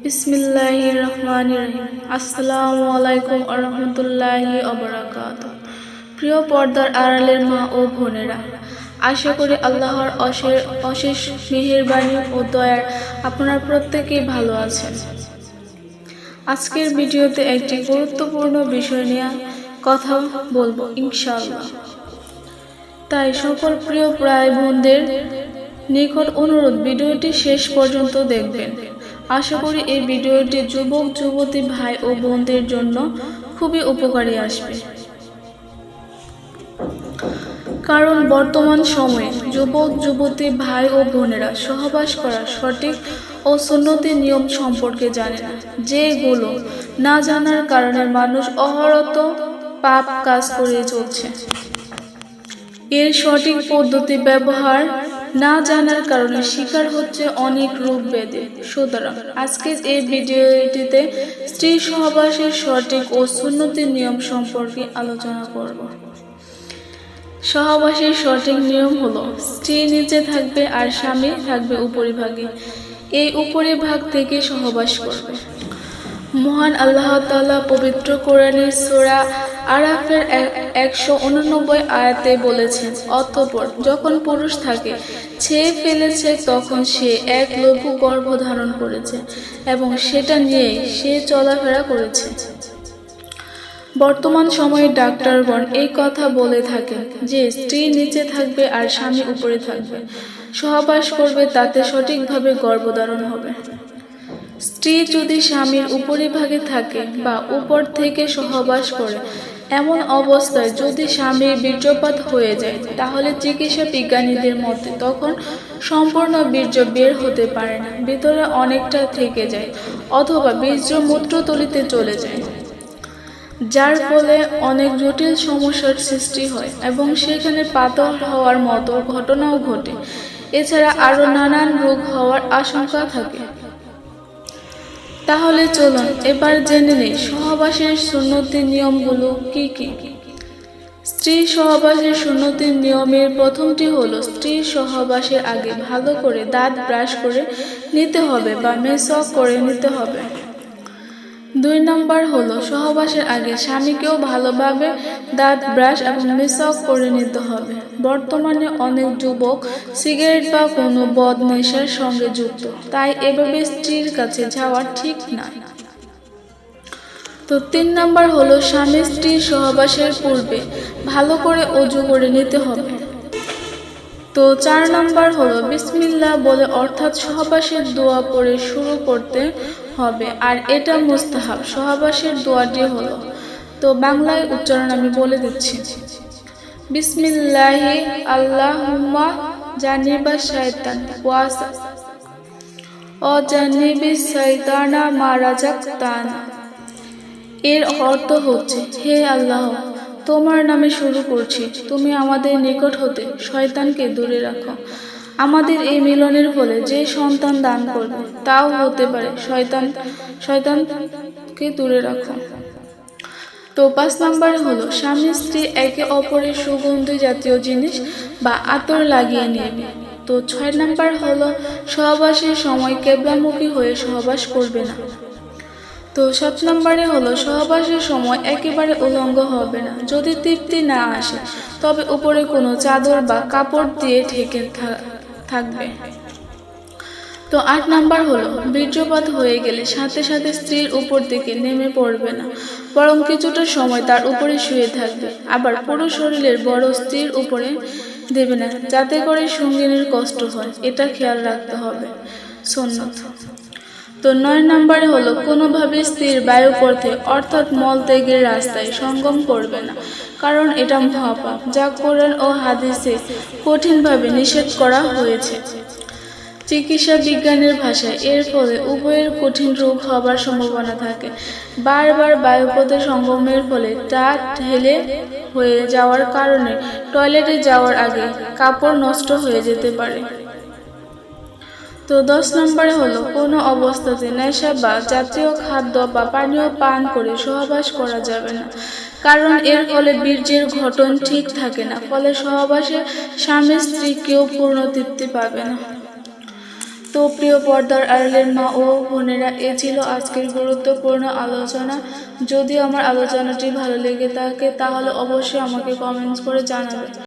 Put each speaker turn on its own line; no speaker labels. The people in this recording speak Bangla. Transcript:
বিসমিল্লাহির রহমানির রহিম। আসসালামু আলাইকুম ওয়া রাহমাতুল্লাহি ওয়া বারাকাতুহু। প্রিয় পর্দার আড়ালের মা ও বোনেরা, আশা করি আল্লাহর অশেষ মেহেরবানি ও দয়ার আপনারা প্রত্যেকেই ভালো আছেন। আজকের ভিডিওতে একটি গুরুত্বপূর্ণ বিষয় নিয়ে কথা বলবো ইনশাআল্লাহ। তাই সকল প্রিয় ভাই বোনদের নিকট অনুরোধ, ভিডিওটি শেষ পর্যন্ত দেখবেন। আশা করি এই ভিডিওটি যুবক যুবতী ভাই ও বোনদের জন্য খুবই উপকারী আসবে, কারণ বর্তমান সময়ে যুবক যুবতী ভাই ও বোনেরা সহবাস করার সঠিক ও সুন্নতি নিয়ম সম্পর্কে জানে না, যেগুলো না জানার কারণে মানুষ অহরত পাপ কাজ করে চলছে। এর সঠিক পদ্ধতি ব্যবহার না জানার কারণে শিকার হচ্ছে অনেক রোগ ব্যাধি। সুতরাং আজকের এই ভিডিওটিতে স্ত্রী সহবাসের সঠিক ও সুন্নতি নিয়ম সম্পর্কে আলোচনা করব। সহবাসের সঠিক নিয়ম হলো, স্ত্রী নিচে থাকবে আর স্বামী থাকবে উপরিভাগে। এই উপরিভাগ থেকে সহবাস করবে। মহান আল্লাহ তাআলা পবিত্র কোরআনের সূরা আরাফের 189 আয়াতে বলেছেন, অতঃপর যখন পুরুষ থাকে ছেয়ে ফেলেছে, তখন সে এক লঘু গর্ভ ধারণ করেছে এবং সেটা নিয়েই সে চলাফেরা করেছে। বর্তমান সময়ে ডাক্তারগণ এই কথা বলে থাকেন যে স্ত্রী নিচে থাকবে আর স্বামী উপরে থাকবে। সহবাস করবে, তাতে সঠিকভাবে গর্ভধারণ হবে। স্ত্রী যদি স্বামীর উপরিভাগে থাকে বা উপর থেকে সহবাস করে, এমন অবস্থায় যদি স্বামীর বীর্যপাত হয়ে যায়, তাহলে চিকিৎসা বিজ্ঞানীদের মতে তখন সম্পূর্ণ বীর্য বের হতে পারে না, ভিতরে অনেকটা থেকে যায় অথবা বীর্য মূত্রথলিতে চলে যায়, যার ফলে অনেক জটিল সমস্যার সৃষ্টি হয় এবং সেখানে পাথর হওয়ার মতো ঘটনাও ঘটে। এছাড়া আরো নানান রোগ হওয়ার আশঙ্কা থাকে। তাহলে চলুন এবার জেনে নেই সহবাসের সুন্নতি নিয়মগুলো কি কি। স্ত্রী সহবাসের সুন্নতি নিয়মের প্রথমটি হলো, স্ত্রী সহবাসের আগে ভালো করে দাঁত ব্রাশ করে নিতে হবে বা মেসওয়াক করে নিতে হবে। 2 নম্বর হলো, সহবাসের আগে স্বামীকেও ভালোভাবে দাঁত ব্রাশ এবং মেসওয়াক করে নিতে হবে। বর্তমানে অনেক যুবক সিগারেট বা কোনো বদ নেশার সঙ্গে যুক্ত, তাই এভাবে স্ত্রীর কাছে যাওয়া ঠিক না। তো 3 নম্বর হলো, স্বামী স্ত্রী সহবাসের পূর্বে ভালো করে ওযু করে নিতে হবে। তো 4 নম্বর হলো, বিসমিল্লাহ বলে অর্থাৎ সহবাসের দোয়া পড়ে শুরু করতে হবে, আর এটা মুস্তাহাব। সহবাসের দোয়াটি হলো, তো বাংলায় উচ্চারণ আমি বলে দিচ্ছি। বিসমিল্লাহি আল্লাহুম্মা জানিবাশ শায়তান ও জানিবিস শায়তানা মা রাযাকতানা। এর অর্থ হচ্ছে, হে আল্লাহ, তোমার নামে শুরু করছি, তুমি আমাদের নিকট হতে শয়তানকে দূরে রাখো। আমাদের এই মিলনের ফলে যে সন্তান দান করবে তাও হতে পারে শয়তানকে দূরে রাখো। তো 5 নম্বরে হলো, স্বামী স্ত্রী একে অপরের সুগন্ধি জাতীয় জিনিস বা আতর লাগিয়ে নেবে। তো 6 নম্বর হলো, সহবাসের সময় কিবলামুখী হয়ে সহবাস করবে না। তো 7 নম্বরে হলো, সহবাসের সময় একেবারে উলঙ্গ হবে না। যদি তৃপ্তি না আসে তবে উপরে কোনো চাদর বা কাপড় দিয়ে ঢেকে থাকবে। তো 8 নম্বর হলো, বীর্যপাত হয়ে গেলে সাথে সাথে স্ত্রীর উপর থেকে নেমে পড়বে না, বরং কিছুটা সময় তার উপরে শুয়ে থাকবে। আবার পুরো শরীরের বড় স্ত্রীর উপরে দেবে না, যাতে করে সঙ্গিনীর কষ্ট হয়, এটা খেয়াল রাখতে হবে। সুন্নত। তো 9 নম্বরে হলো, কোনোভাবে স্ত্রীর বায়ুপথে অর্থাৎ মলত্যাগের রাস্তায় সঙ্গম করবে না, কারণ এটা মহাপাপ, যা কোরআন ও হাদিসে কঠিনভাবে নিষেধ করা হয়েছে। চিকিৎসা বিজ্ঞানের ভাষায় এর ফলে উভয়ের কঠিন রোগ হবার সম্ভাবনা থাকে। বারবার বায়ুপথে সঙ্গমের ফলে তা ঢেলে হয়ে যাওয়ার কারণে টয়লেটে যাওয়ার আগে কাপড় নষ্ট হয়ে যেতে পারে। তো 10 নম্বরে হলো, কোনো অবস্থাতে নেশা বা জাতীয় খাদ্য বা পানীয় পান করে সহবাস করা যাবে না, কারণ এর ফলে বীর্যের গঠন ঠিক থাকে না, ফলে সহবাসে স্বামী স্ত্রী কেউ পূর্ণ তৃপ্তি পাবে না। তো প্রিয় পর্দার আড়ালের মা ও বোনেরা, এ ছিল আজকের গুরুত্বপূর্ণ আলোচনা। যদি আমার আলোচনাটি ভালো লেগে থাকে তাহলে অবশ্যই আমাকে কমেন্টস করে জানাবে।